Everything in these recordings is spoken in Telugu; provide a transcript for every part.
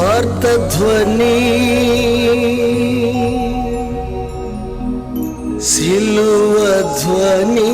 ఆర్తధ్వని సిలువ ధ్వని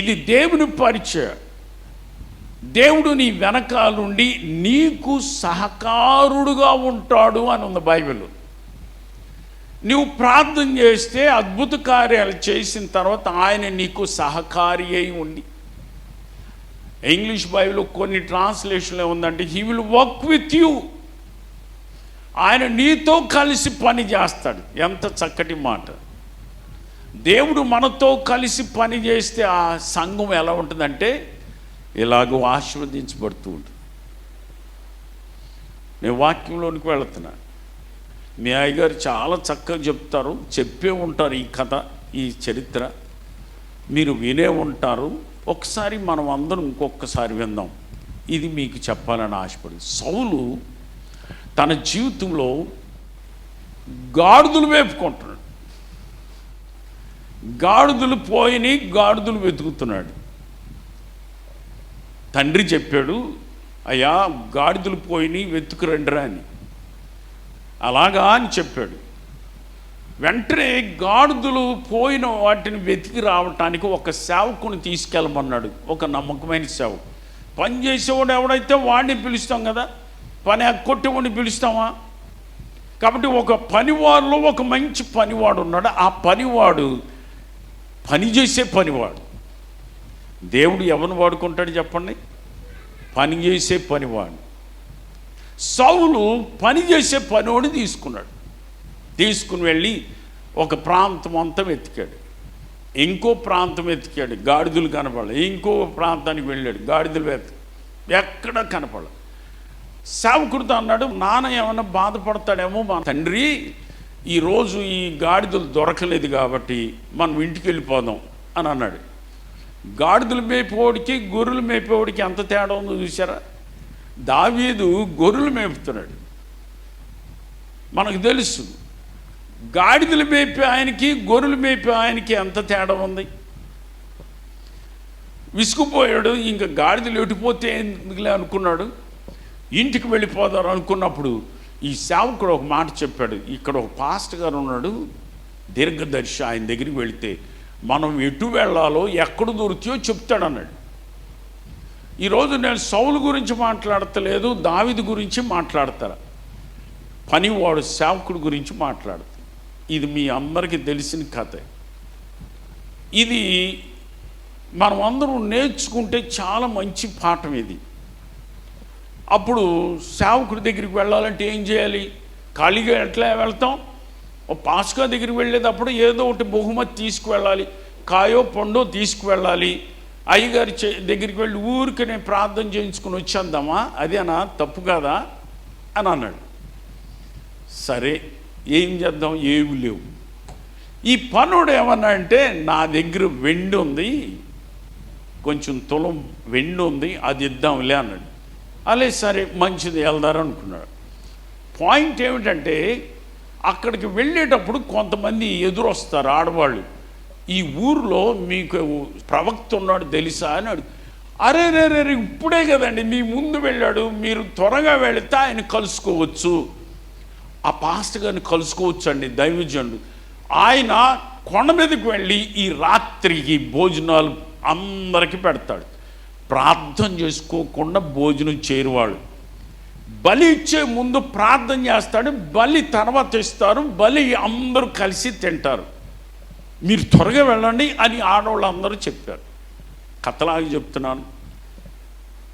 ఇది దేవుని పరిచయం. దేవుడు నీ వెనకాలుండి నీకు సహకారుడుగా ఉంటాడు అని ఉంది బైబిల్. నువ్వు ప్రార్థన చేస్తే అద్భుత కార్యాలు చేసిన తర్వాత ఆయన నీకు సహకారి అయి ఉండి, ఇంగ్లీష్ బైబిల్ కొన్ని ట్రాన్స్లేషన్లో ఉందంటే he will work with you, ఆయన నీతో కలిసి పని చేస్తాడు. ఎంత చక్కటి మాట. దేవుడు మనతో కలిసి పని చేస్తే ఆ సంఘం ఎలా ఉంటుందంటే ఇలాగూ ఆశీర్వదించబడుతూ ఉంటుంది. నేను వాక్యంలోనికి వెళుతున్నా. మీ అయ్యగారు చాలా చక్కగా చెప్తారు, చెప్పే ఉంటారు ఈ కథ, ఈ చరిత్ర మీరు వినే ఉంటారు. ఒకసారి మనం అందరం ఇంకొకసారి విందాం. ఇది మీకు చెప్పాలని ఆశపడి, సౌలు తన జీవితంలో గాడిదలు వేపుకుంటున్నాడు. గాడిదలు పోయిని గాడిదలు వెతుకుతున్నాడు. తండ్రి చెప్పాడు, అయ్యా గాడిదలు పోయిని వెతుకురండిరా అని. అలాగా అని చెప్పాడు. వెంటనే గాడిదలు పోయిన వాటిని వెతికి రావటానికి ఒక సేవకుని తీసుకెళ్ళమన్నాడు. ఒక నమ్మకమైన సేవకు. పని చేసేవాడు ఎవడైతే వాడిని పిలుస్తాం కదా, పని కొట్టేవాడిని పిలుస్తామా? కాబట్టి ఒక పనివాడులో ఒక మంచి పనివాడు ఉన్నాడు. ఆ పనివాడు పని చేసే పనివాడు. దేవుడు ఎవరిని వాడుకుంటాడు చెప్పండి? పని చేసే పనివాడు. సౌలు పని చేసే పనివాడు తీసుకున్నాడు. తీసుకుని వెళ్ళి ఒక ప్రాంతం అంతా వెతికాడు. ఇంకో ప్రాంతం వెతికాడు, గాడిదలు కనపడలేదు. ఇంకో ప్రాంతానికి వెళ్ళాడు, గాడిదలు ఎక్కడ కనపడలేదు. సేవకుడితో అన్నాడు, నాన్న ఏమన్నా బాధపడతాడేమో, మా తండ్రి ఈరోజు ఈ గాడిదలు దొరకలేదు కాబట్టి మనం ఇంటికి వెళ్ళిపోదాం అని అన్నాడు. గాడిదలు మేపేవాడికి గొర్రెలు మేపేవాడికి ఎంత తేడా ఉందో చూసారా? దావీదు గొర్రెలు మేపుతున్నాడు. మనకు తెలుసు గాడిదలు మేపే ఆయనకి గొర్రెలు మేపే ఆయనకి ఎంత తేడా ఉంది. విసుగుపోయాడు. ఇంకా గాడిదలు ఎటుపోతే ఎందుకులే అనుకున్నాడు. ఇంటికి వెళ్ళిపోదారు అనుకున్నప్పుడు ఈ సేవకుడు ఒక మాట చెప్పాడు. ఇక్కడ ఒక పాస్టర్ గారు ఉన్నాడు, దీర్ఘదర్శి, ఆయన దగ్గరికి వెళితే మనం ఎటు వెళ్ళాలో ఎక్కడ దొరుకుతాయో చెప్తాడు అన్నాడు. ఈరోజు నేను సౌలు గురించి మాట్లాడతలేదు, దావీదు గురించి మాట్లాడతారా, పనివాడు సేవకుడు గురించి మాట్లాడతా. ఇది మీ అందరికీ తెలిసిన కథ. ఇది మనం అందరం నేర్చుకుంటే చాలా మంచి పాఠం ఇది. అప్పుడు సేవకుడి దగ్గరికి వెళ్ళాలంటే ఏం చేయాలి? ఖాళీగా ఎట్లా వెళ్తాం? ఓ పాస్కా దగ్గరికి వెళ్ళేటప్పుడు ఏదో ఒకటి బహుమతి తీసుకువెళ్ళాలి, కాయో పండో తీసుకువెళ్ళాలి. అయ్యగారి దగ్గరికి వెళ్ళి ఊరికి నేను ప్రార్థన చేయించుకుని వచ్చేద్దామా, అదేనా తప్పు కాదా అని అన్నాడు. సరే ఏం చేద్దాం, ఏమి లేవు. ఈ పనుడు ఏమన్నా అంటే నా దగ్గర వెండి ఉంది, కొంచెం తులం వెండి ఉంది, అది ఇద్దాంలే అన్నాడు. అలే సరే మంచిది వెళ్దారు అనుకున్నాడు. పాయింట్ ఏమిటంటే అక్కడికి వెళ్ళేటప్పుడు కొంతమంది ఎదురొస్తారు ఆడవాళ్ళు. ఈ ఊరిలో మీకు ప్రవక్త ఉన్నాడు తెలుసా అని అడుగు. అరే రే రే ఇప్పుడే కదండి మీ ముందు వెళ్ళాడు, మీరు త్వరగా వెళితే ఆయన కలుసుకోవచ్చు, ఆ పాస్టర్ గారిని కలుసుకోవచ్చు అండి దైవజనుడు. ఆయన కొండ మీదకి వెళ్ళి ఈ రాత్రికి భోజనాలు అందరికీ పెడతాడు. ప్రార్థన చేసుకోకుండా భోజనం చేరువాడు. బలి ఇచ్చే ముందు ప్రార్థన చేస్తాడు, బలి తర్వాత ఇస్తారు, బలి అందరూ కలిసి తింటారు. మీరు త్వరగా వెళ్ళండి అని ఆడవాళ్ళు అందరూ చెప్పారు. కథలాగా చెప్తున్నాను.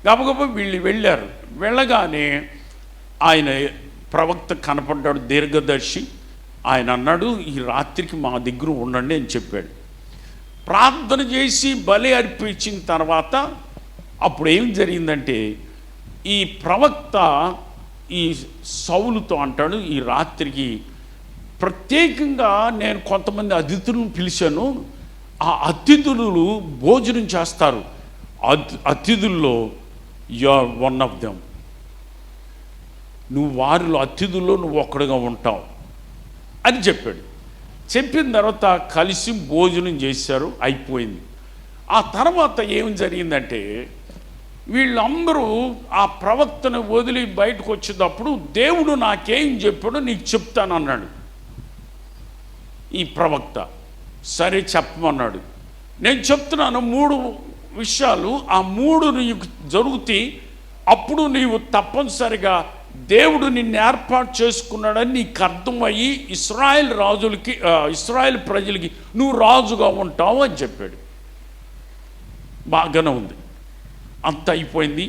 గబగబ వీళ్ళు వెళ్ళారు. వెళ్ళగానే ఆయన ప్రవక్త కనపడ్డాడు, దీర్ఘదర్శి. ఆయన అన్నాడు, ఈ రాత్రికి మా దగ్గర ఉండండి అని చెప్పాడు. ప్రార్థన చేసి బలి అర్పించిన తర్వాత అప్పుడు ఏం జరిగిందంటే ఈ ప్రవక్త ఈ సౌలుతో అంటాడు, ఈ రాత్రికి ప్రత్యేకంగా నేను కొంతమంది అతిథులను పిలిచాను, ఆ అతిథులు భోజనం చేస్తారు, అతిథుల్లో you are one of them, నువ్వు వారిలో అతిథుల్లో నువ్వు ఒక్కడుగా ఉంటావు అని చెప్పాడు. చెప్పిన తర్వాత కలిసి భోజనం చేశారు, అయిపోయింది. ఆ తర్వాత ఏం జరిగిందంటే వీళ్ళందరూ ఆ ప్రవక్తను వదిలి బయటకు వచ్చేటప్పుడు దేవుడు నాకేం చెప్పాడో నీకు చెప్తానన్నాడు ఈ ప్రవక్త. సరే చెప్పమన్నాడు. నేను చెప్తున్నాను 3 విషయాలు. ఆ 3 నీకు జరుగుతాయి. అప్పుడు నీవు తప్పనిసరిగా దేవుడు నిన్ను ఏర్పాటు చేసుకున్నాడని నీకు అర్థమయ్యి ఇశ్రాయేల్ ప్రజలకి నువ్వు రాజుగా ఉంటావు అని చెప్పాడు. బాగానే ఉంది, అంత అయిపోయింది.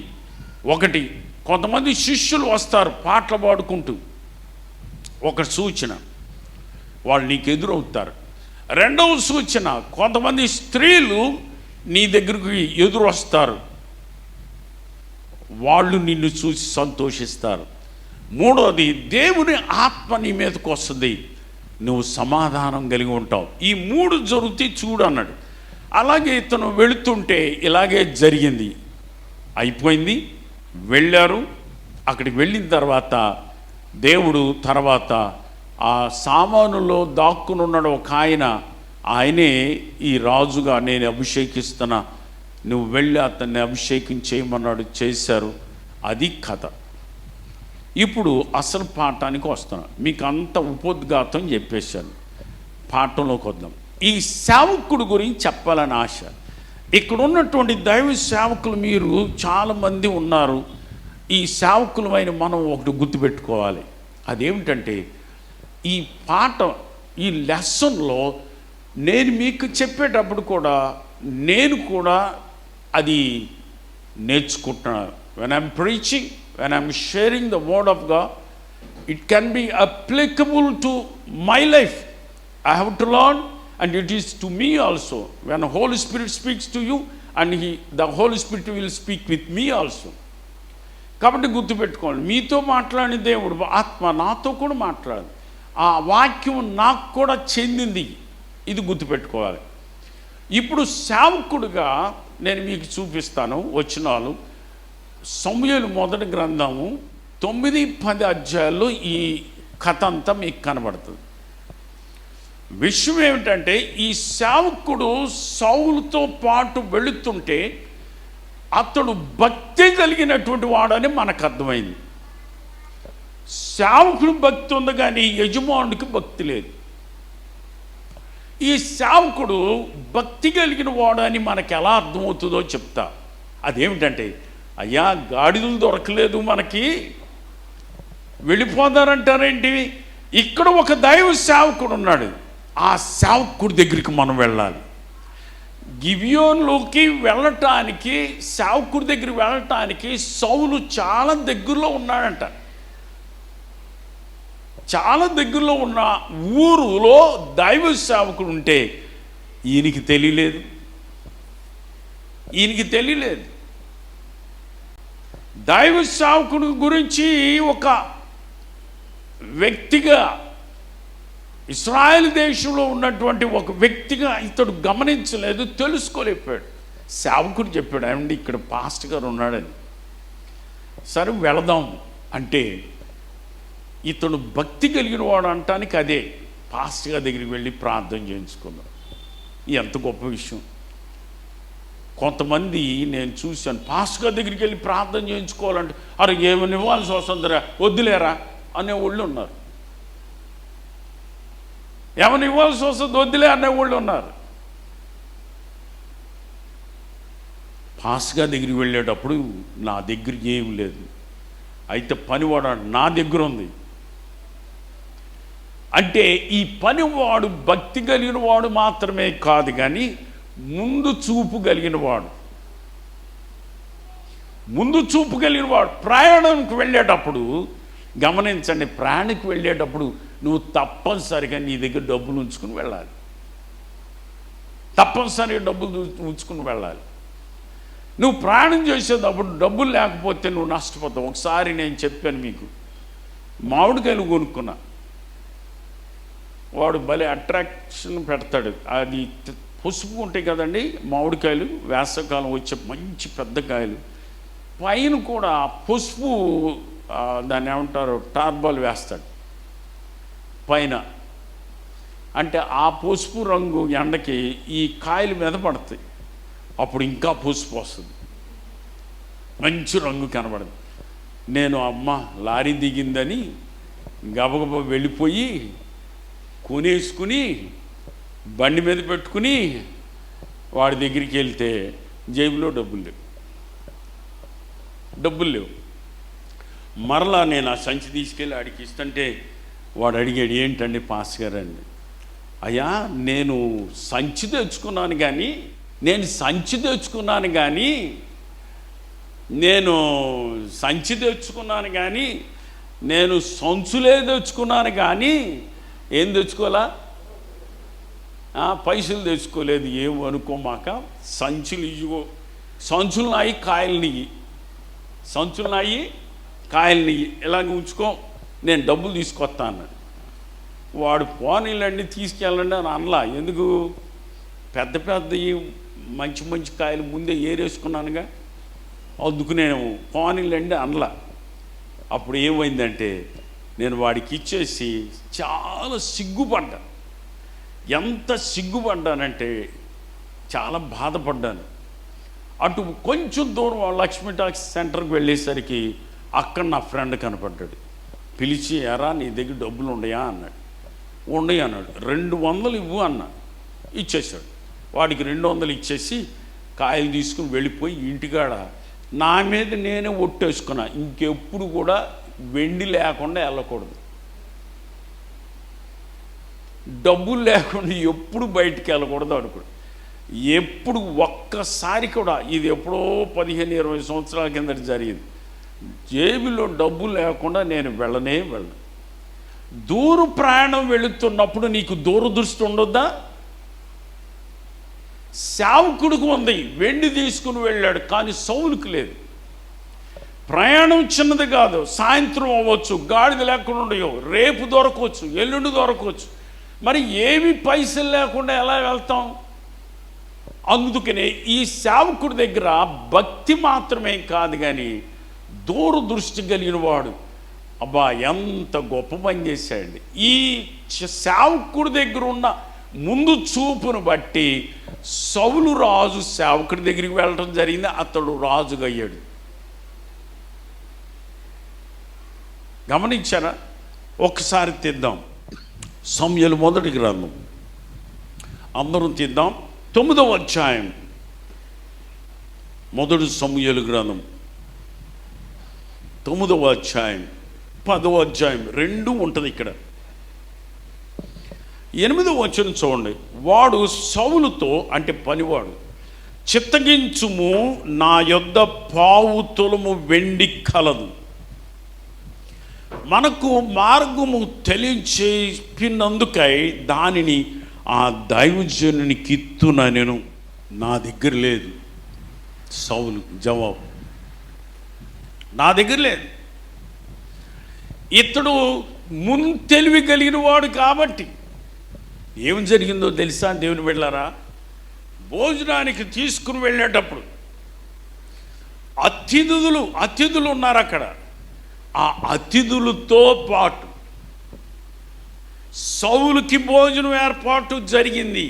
ఒకటి, కొంతమంది శిష్యులు వస్తారు పాటలు పాడుకుంటూ, ఒక సూచన, వాళ్ళు నీకు ఎదురవుతారు. రెండవ సూచన, కొంతమంది స్త్రీలు నీ దగ్గరికి ఎదురు వస్తారు, వాళ్ళు నిన్ను చూసి సంతోషిస్తారు. మూడోది, దేవుని ఆత్మ నీ మీదకు వస్తుంది, నువ్వు సమాధానం కలిగి ఉంటావు. ఈ 3 జరిగితే చూడు అన్నాడు. అలాగే ఇతను వెళుతుంటే ఇలాగే జరిగింది. అయిపోయింది, వెళ్ళారు. అక్కడికి వెళ్ళిన తర్వాత దేవుడు తర్వాత ఆ సామానులో దాక్కుని ఉన్నాడు ఒక ఆయనే ఈ రాజుగా నేను అభిషేకిస్తున్నా, నువ్వు వెళ్ళి అతన్ని అభిషేకం చేయమన్నాడు, చేశారు. అది కథ. ఇప్పుడు అసలు పాఠానికి వస్తున్నాను. మీకు అంత ఉపోద్ఘాతం చెప్పేశాను, పాఠంలోకి వద్దాం. ఈ సేవకుడు గురించి చెప్పాలని ఆశ. ఇక్కడ ఉన్నటువంటి దైవ సేవకులు మీరు చాలామంది ఉన్నారు. ఈ సేవకులమైన మనం ఒకటి గుర్తుపెట్టుకోవాలి. అదేమిటంటే, ఈ పాఠం, ఈ లెసన్లో నేను మీకు చెప్పేటప్పుడు కూడా నేను కూడా అది నేర్చుకుంటున్నాను. When I'm preaching, when I'm sharing the word of God, it can be applicable to my life. I have to learn, and it is to me also. When the Holy Spirit speaks to you, and the Holy Spirit will speak with me also. కాబట్టి గుర్తుపెట్టుకోండి, మీతో మాట్లాడిన దేవుడు ఆత్మ నాతో కూడా మాట్లాడాలి. ఆ వాక్యం నాకు కూడా చెందింది, ఇది గుర్తుపెట్టుకోవాలి. ఇప్పుడు సేవకుడుగా నేను మీకు చూపిస్తాను వచనాలు. సమూయేలు మొదటి గ్రంథము 9-10 అధ్యాయాల్లో ఈ కథ అంతా మీకు కనబడుతుంది. విషయం ఏమిటంటే, ఈ సేవకుడు సౌలుతో పాటు వెళుతుంటే అతడు భక్తి కలిగినటువంటి వాడని మనకు అర్థమైంది. సేవకుడు భక్తి ఉంది కానీ యజమానుడికి భక్తి లేదు. ఈ సేవకుడు భక్తి కలిగిన వాడని మనకు ఎలా అర్థమవుతుందో చెప్తా. అదేమిటంటే, అయ్యా గాడిదలు దొరకలేదు మనకి, వెళ్ళిపోతారంటారేంటి? ఇక్కడ ఒక దైవ సేవకుడు ఉన్నాడు, ఆ సేవకుడి దగ్గరికి మనం వెళ్ళాలి. గిబియోనులోకి వెళ్ళటానికి, సేవకుడి దగ్గరికి వెళ్ళటానికి సౌలు చాలా దగ్గరలో ఉన్నాడంట. చాలా దగ్గరలో ఉన్న ఊరులో దైవ సేవకుడు ఉంటే ఈయనకి తెలియలేదు. దైవ సేవకుడి గురించి ఒక వ్యక్తిగా, ఇశ్రాయేల్ దేశంలో ఉన్నటువంటి ఒక వ్యక్తిగా ఇతడు గమనించలేదు, తెలుసుకోలేకపోయాడు. సేవకుడు చెప్పాడు, ఏమండి ఇక్కడ పాస్టర్ గారు ఉన్నాడని. సరే వెళదాం అంటే, ఇతడు భక్తి కలిగిన వాడు అంటానికి అదే, పాస్టర్ గారి దగ్గరికి వెళ్ళి ప్రార్థన చేయించుకున్నాడు. ఎంత గొప్ప విషయం. కొంతమంది నేను చూశాను, పాస్టర్ గారి దగ్గరికి వెళ్ళి ప్రార్థన చేయించుకోవాలంటే అరే ఏమని ఇవ్వాల్సి వస్తుందిరా, వద్దులేరా అనేవాళ్ళు ఉన్నారు. ఏమని ఇవ్వాల్సి వస్తుంది, వద్దులే అనేవాళ్ళు ఉన్నారు. పాస్టర్ గారి దగ్గరికి వెళ్ళేటప్పుడు నా దగ్గర ఏమి లేదు, అయితే పనివాడు నా దగ్గర ఉంది అంటే, ఈ పనివాడు భక్తి కలిగిన వాడు మాత్రమే కాదు కానీ ముందు చూపు కలిగిన వాడు. ప్రయాణానికి వెళ్ళేటప్పుడు గమనించండి, ప్రయాణానికి వెళ్ళేటప్పుడు నువ్వు తప్పనిసరిగా నీ దగ్గర డబ్బులు ఉంచుకుని వెళ్ళాలి. నువ్వు ప్రయాణం చేసేటప్పుడు డబ్బులు లేకపోతే నువ్వు నష్టపోతావు. ఒకసారి నేను చెప్పాను మీకు, మామిడికాయలు కొనుక్కున్నా, వాడు భలే అట్రాక్షన్ పెడతాడు. అది పసుపు ఉంటాయి కదండి మామిడికాయలు, వేసవకాలం వచ్చే మంచి పెద్ద కాయలు, పైన కూడా పసుపు, దాన్ని ఏమంటారు, టార్బాల్ వేస్తాడు పైన. అంటే ఆ పసుపు రంగు ఎండకి ఈ కాయల మీద పడుతాయి, అప్పుడు ఇంకా పసుపు వస్తుంది, మంచి రంగు కనబడదు. నేను అమ్మ లారీ దిగిందని గబగబా వెళ్ళిపోయి కొనేసుకుని బండి మీద పెట్టుకుని వాడి దగ్గరికి వెళ్తే జేబులో డబ్బులు లేవు. మరలా నేను ఆ సంచి తీసుకెళ్ళి ఆడికి ఇస్తుంటే వాడు అడిగాడు, ఏంటండి పాస్ గారు అండి. అయ్యా నేను సంచి తెచ్చుకున్నాను కానీ నేను సంచి తెచ్చుకున్నాను కానీ నేను సంచులే తెచ్చుకున్నాను కానీ ఏం తెచ్చుకోవాలా, పైసలు తెచ్చుకోలేదు. ఏం అనుకోమాక సంచులు ఇవ్వు, సంచులు నాయి కాయలు నెయ్యి ఇలాగ ఉంచుకో, నేను డబ్బులు తీసుకొస్తా అన్నాడు. వాడు పోనీళ్ళండి తీసుకెళ్ళండి అని అనలా. ఎందుకు, పెద్ద మంచి కాయలు ముందే ఏరేసుకున్నానుగా, అందుకు నేను పోనీళ్ళండి అనలా. అప్పుడు ఏమైందంటే నేను వాడికి ఇచ్చేసి చాలా సిగ్గుపడ్డా. ఎంత సిగ్గుపడ్డానంటే చాలా బాధపడ్డాను. అటు కొంచెం దూరం లక్ష్మీ టాక్స్ సెంటర్కి వెళ్ళేసరికి అక్కడ నా ఫ్రెండ్ కనపడ్డాడు. పిలిచి, ఎరా నీ దగ్గర డబ్బులు ఉన్నాయా అన్నాడు. ఉన్నాయి అన్నాడు. 200 ఇవ్వు అన్నా. ఇచ్చేసాడు. వాడికి 200 ఇచ్చేసి కాయలు తీసుకుని వెళ్ళిపోయి ఇంటికాడ నా మీద నేనే ఒట్టేసుకున్నా, ఇంకెప్పుడు కూడా వెండి లేకుండా వెళ్ళకూడదు, డబ్బులు లేకుండా ఎప్పుడు బయటికి వెళ్ళకూడదు అనుకోడు. ఎప్పుడు ఒక్కసారి కూడా, ఇది ఎప్పుడో 15-20 సంవత్సరాల కిందట జరిగింది, జేబులో డబ్బులు లేకుండా నేను వెళ్ళను. దూర ప్రయాణం వెళుతున్నప్పుడు నీకు దూరదృష్టి ఉండొద్దా? సేవకుడికి ఉంది, వెండి తీసుకుని వెళ్ళాడు, కానీ సౌలుకి లేదు. ప్రయాణం చిన్నది కాదు, సాయంత్రం అవ్వచ్చు, గాడిద లేకుండా ఉండవు, రేపు దొరకవచ్చు, ఎల్లుండి దొరకవచ్చు. మరి ఏమి పైసలు లేకుండా ఎలా వెళ్తాం? అందుకనే ఈ సేవకుడి దగ్గర భక్తి మాత్రమే కాదు కానీ దూరదృష్టి కలిగిన వాడు. అబ్బా ఎంత గొప్ప పని చేశాడండి. ఈ సేవకుడి దగ్గర ఉన్న ముందు చూపును బట్టి సౌలు రాజు సేవకుడి దగ్గరికి వెళ్ళడం జరిగింది, అతడు రాజుగా అయ్యాడు. గమనించారా? ఒక్కసారి తీద్దాం సమూయేలు మొదటి గ్రంథం, అందరం తీద్దాం. 9వ అధ్యాయం, మొదటి సమూయేలు గ్రంథం 9వ అధ్యాయం, 10వ అధ్యాయం 2 ఉంటుంది ఇక్కడ. 8వ వచనం చూడండి. వాడు సౌలుతో, అంటే పనివాడు, చిత్తగించుము, నా యొద్ద 1/2 తులము వెండి కలదు, మనకు మార్గము తెలియచేపినందుకై దానిని ఆ దైవజనునికి ఇత్తునెను, నా దగ్గర లేదు. సౌలు జవాబు, నా దగ్గర లేదు. ఇతడు తెలివి కలిగిన వాడు కాబట్టి ఏం జరిగిందో తెలుసా దేవుని వెళ్ళారా? భోజనానికి తీసుకుని వెళ్ళేటప్పుడు అతిథులు ఉన్నారు అక్కడ. ఆ అతిథులతో పాటు సౌలుకి భోజనం ఏర్పాటు జరిగింది.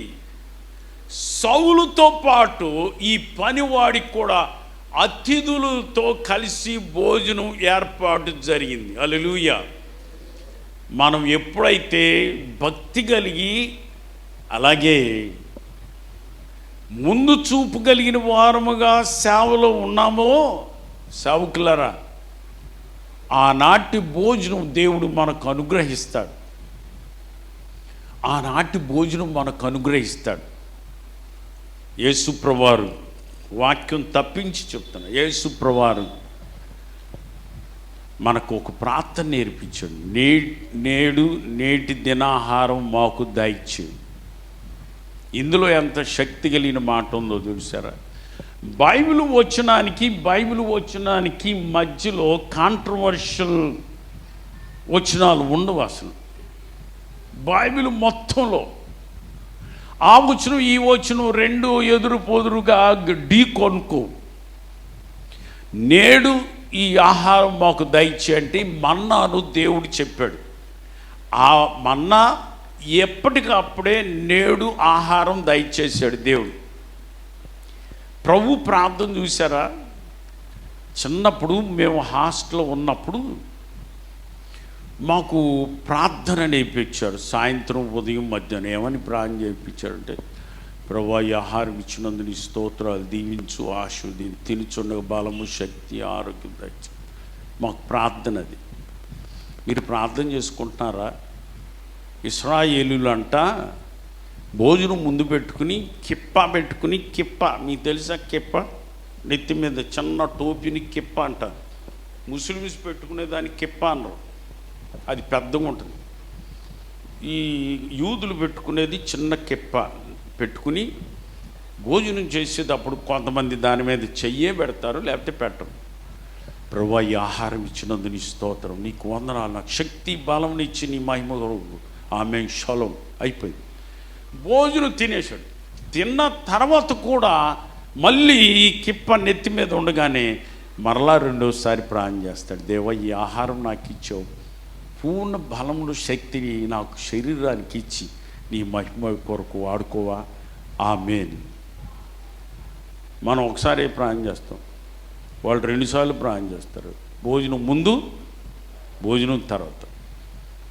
సౌలుతో పాటు ఈ పనివాడికి కూడా అతిథులతో కలిసి భోజనం ఏర్పాటు జరిగింది. హల్లెలూయా. మనం ఎప్పుడైతే భక్తి కలిగి అలాగే ముందు చూపు కలిగిన వారముగా సేవలో ఉన్నామో, సేవకులారా, ఆనాటి భోజనం దేవుడు మనకు అనుగ్రహిస్తాడు. యేసు ప్రభువారు వాక్యం తప్పించి చెప్తున్నా, యేసు ప్రభువారు మనకు ఒక ప్రార్థన నేర్పించాడు. నేటి దినాహారం మాకు దయచేయి. ఇందులో ఎంత శక్తి కలిగిన మాట ఉందో చూసారా? బైబిల్ వచనానికి మధ్యలో కాంట్రవర్షియల్ వచనాలు ఉండవు అసలు. బైబిల్ మొత్తంలో ఆ వచనం ఈ వచనం 2 ఎదురు పొదురుగా ఢీ కొనుక్కో. నేడు ఈ ఆహారం మాకు దయచే అంటే మన్నాను దేవుడు చెప్పాడు. ఆ మన్నా ఎప్పటికప్పుడే నేడు ఆహారం దయచేశాడు దేవుడు. ప్రభు ప్రార్థన చూసారా? చిన్నప్పుడు మేము హాస్టల్లో ఉన్నప్పుడు మాకు ప్రార్థన నేర్పించాడు. సాయంత్రం, ఉదయం, మధ్యాహ్నం ఏమని ప్రార్థన చేయించాడంటే, ప్రభువా ఈ ఆహారం ఇచ్చినందు నీ స్తోత్రాలు, దీవించు, ఆశీర్వదించు, తినుచుండగా బలము, శక్తి, ఆరోగ్యం దయచు. మాకు ప్రార్థన అది. మీరు ప్రార్థన చేసుకుంటున్నారా? ఇశ్రాయేలీయులు అంట భోజనం ముందు పెట్టుకుని కిప్ప మీకు తెలుసా? కిప్ప నెత్తి మీద చిన్న టోపీని కిప్ప అంటారు. ముస్లిమ్స్ పెట్టుకునే దాన్ని కిప్ప అన్నారు, అది పెద్దగా ఉంటుంది. ఈ యూదులు పెట్టుకునేది చిన్న కిప్ప పెట్టుకుని భోజనం చేసేటప్పుడు కొంతమంది దాని మీద చెయ్యే పెడతారు, లేకపోతే పెట్టరు. ప్రభువా ఈ ఆహారం ఇచ్చినందు నీ స్తోత్రం, నీకు వందనాలు, నాకు శక్తి బలం ఇచ్చి నీ మహిమ ఆమె షలోం. అయిపోయింది. భోజనం తినేశాడు. తిన్న తర్వాత కూడా మళ్ళీ కిప్ప నెత్తి మీద ఉండగానే మరలా రెండోసారి ప్రార్థన చేస్తాడు. దేవా ఈ ఆహారం నాకు ఇచ్చావు, పూర్ణ బలములు, శక్తిని నాకు శరీరానికి ఇచ్చి నీ మహిమ కొరకు వాడుకోవా. ఆమేన్. మనం ఒకసారి ప్రార్థన చేస్తాం, వాళ్ళు రెండుసార్లు ప్రార్థన చేస్తారు. భోజనం ముందు, భోజనం తర్వాత.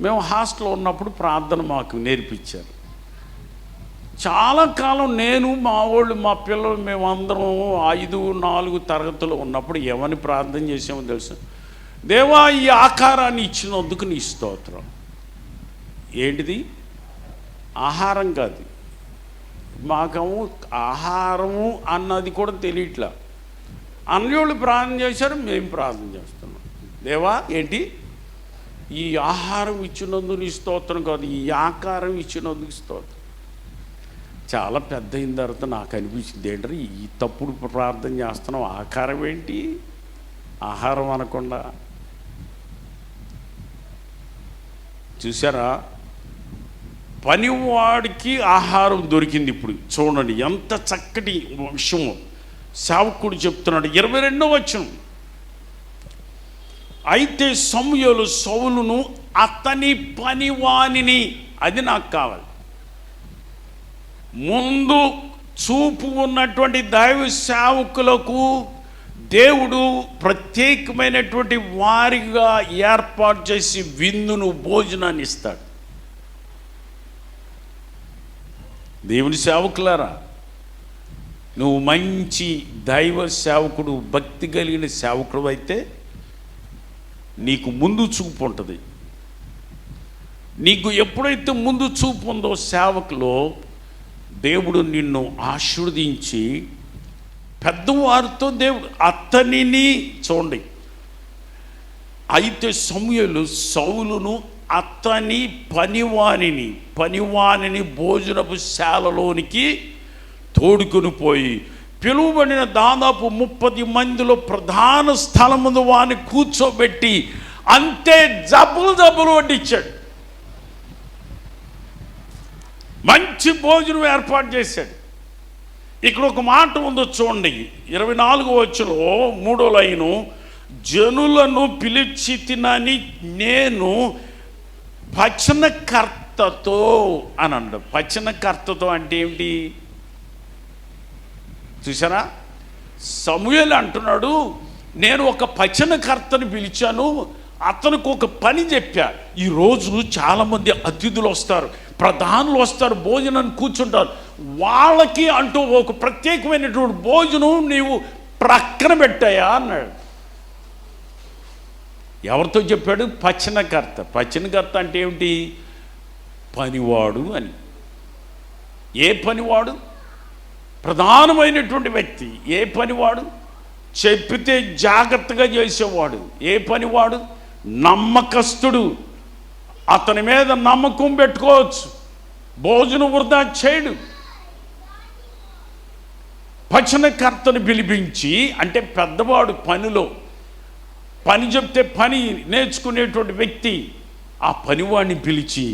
మేము హాస్టల్లో ఉన్నప్పుడు ప్రార్థన మాకు నేర్పించారు. చాలా కాలం నేను, మా వాళ్ళు, మా పిల్లలు, మేమందరం 5, 4 తరగతులు ఉన్నప్పుడు ఏమని ప్రార్థన చేసామో తెలుసు? దేవా ఈ ఆకారాన్ని ఇచ్చినందుకు నీ స్తోత్రం. ఏంటిది? ఆహారం కాదు, మాకేమో ఆహారము అన్నది కూడా తెలియట్లా. అన్యోళ్ళు ప్రార్థన చేశారు, మేము ప్రార్థన చేస్తున్నాం. దేవా ఏంటి ఈ ఆహారం ఇచ్చినందుకు నీ స్తోత్రం కాదు, ఈ ఆకారం ఇచ్చినందుకు స్తోత్రం. చాలా పెద్ద అయిన తర్వాత నాకు అనిపించింది, ఏంటంటే ఈ తప్పుడు ప్రార్థన చేస్తున్నాం, ఆకారం ఏంటి, ఆహారం అనకుండా. చూసారా, పనివాడికి ఆహారం దొరికింది. ఇప్పుడు చూడండి ఎంత చక్కటి విషయము సేవకుడు చెప్తున్నాడు. 22వ వచనం, అయితే సమూయేలు సౌలును అతని పనివానిని, అది నాకు కావాలి, ముందు చూపు ఉన్నటువంటి దైవ సేవకులకు దేవుడు ప్రత్యేకమైనటువంటి వారిగా ఏర్పాటు చేసి విందును, భోజనాన్ని ఇస్తాడు. దేవుని సేవకులారా, నువ్వు మంచి దైవ సేవకుడు, భక్తి కలిగిన సేవకుడు అయితే నీకు ముందు చూపు ఉంటుంది. నీకు ఎప్పుడైతే ముందు చూపు ఉందో సేవకులో, దేవుడు నిన్ను ఆశీర్వదించి పెద్దవారితో దేవుడు అతనిని చూడండి. అయితే సమూయేలు సౌలును అతని పనివానిని భోజనపు శాలలోనికి తోడుకొని పోయి పిలువబడిన దాదాపు 30 మందిలో ప్రధాన స్థలం ముందు వాడిని కూర్చోబెట్టి అంతే జబ్బులు వడ్డించాడు. మంచి భోజనం ఏర్పాటు చేశాడు. ఇక్కడ ఒక మాట ఉందో చూడండి, 24వ వచనంలో 3వ లైను, జనులను పిలిచి తినని నేను పచనకర్తతో అని అన్నాడు. పచనకర్తతో అంటే ఏమిటి చూసారా? సమూయేలు అంటున్నాడు, నేను ఒక పచనకర్తని పిలిచాను, అతనికి ఒక పని చెప్పా. ఈరోజు చాలామంది అతిథులు వస్తారు, ప్రధానులు వస్తారు, భోజనాన్ని కూర్చుంటారు, వాళ్ళకి అంటూ ఒక ప్రత్యేకమైనటువంటి భోజనం నీవు ప్రక్కన పెట్టాయా అన్నాడు. ఎవరితో చెప్పాడు? పచనకర్త. పచనకర్త అంటే ఏమిటి? పనివాడు అని. ఏ పనివాడు? ప్రధానమైనటువంటి వ్యక్తి. ఏ పనివాడు? చెప్పితే జాగ్రత్తగా చేసేవాడు. ఏ పనివాడు? నమ్మకస్తుడు. అతని మీద నమ్మకం పెట్టుకోవచ్చు, భోజనం వృధా చేయడు. పచనకర్తను పిలిపించి, అంటే పెద్దవాడు, పనిలో పని చెప్తే పని నేర్చుకునేటువంటి వ్యక్తి, ఆ పనివాడిని పిలిచి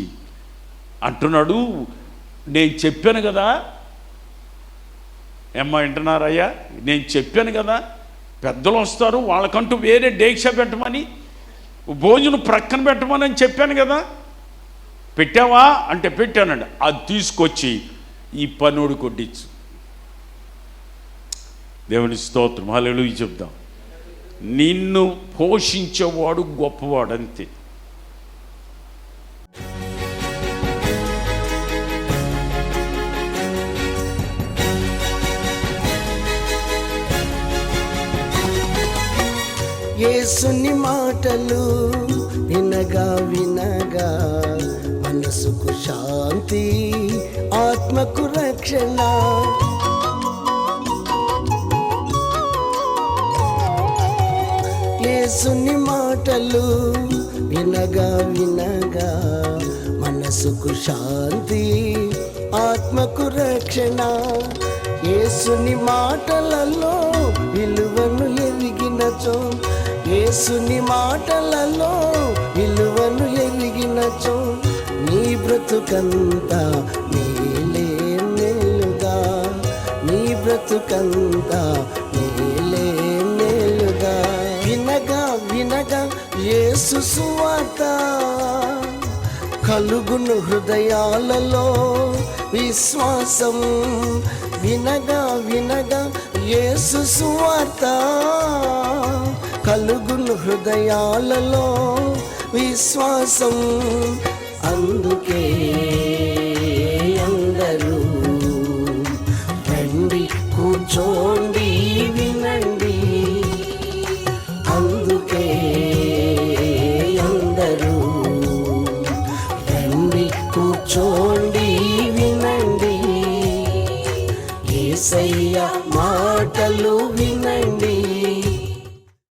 అంటున్నాడు, నేను చెప్పాను కదా, ఏమ్మా వింటున్నారయ్యా, నేను చెప్పాను కదా పెద్దలు వస్తారు, వాళ్ళకంటూ వేరే డేక్ష పెట్టమని, భోజనం ప్రక్కన పెట్టమని అని చెప్పాను కదా, పెట్టావా అంటే పెట్టానండి. అది తీసుకొచ్చి ఈ పనుడు కొట్టించు. దేవుని స్తోత్రం, హల్లెలూయా చెప్దాం. నిన్ను పోషించేవాడు గొప్పవాడు, అంతే. యేసుని మాటలు వినగా వినగా మనసుకు శాంతి, ఆత్మకు రక్షణ. యేసుని మాటలు వినగా వినగా మనసుకు శాంతి, ఆత్మకు రక్షణ. యేసుని మాటలలో విలువను ఎరిగినచో, యేసుని మాటలలో విలువను ఎరిగినచో నీ బ్రతుకంతా మేలే మేలుగా, నీ బ్రతుకంతా మేలే మేలుగా. వినగా వినగా యేసు సువార్త కలుగును హృదయాలలో విశ్వాసం. వినగా వినగా యేసు సువార్త కలుగును హృదయాలలో విశ్వాసం. అందుకే అందరూ రండి కూర్చోండి వినండి. అందుకే అందరూ రండి కూర్చోండి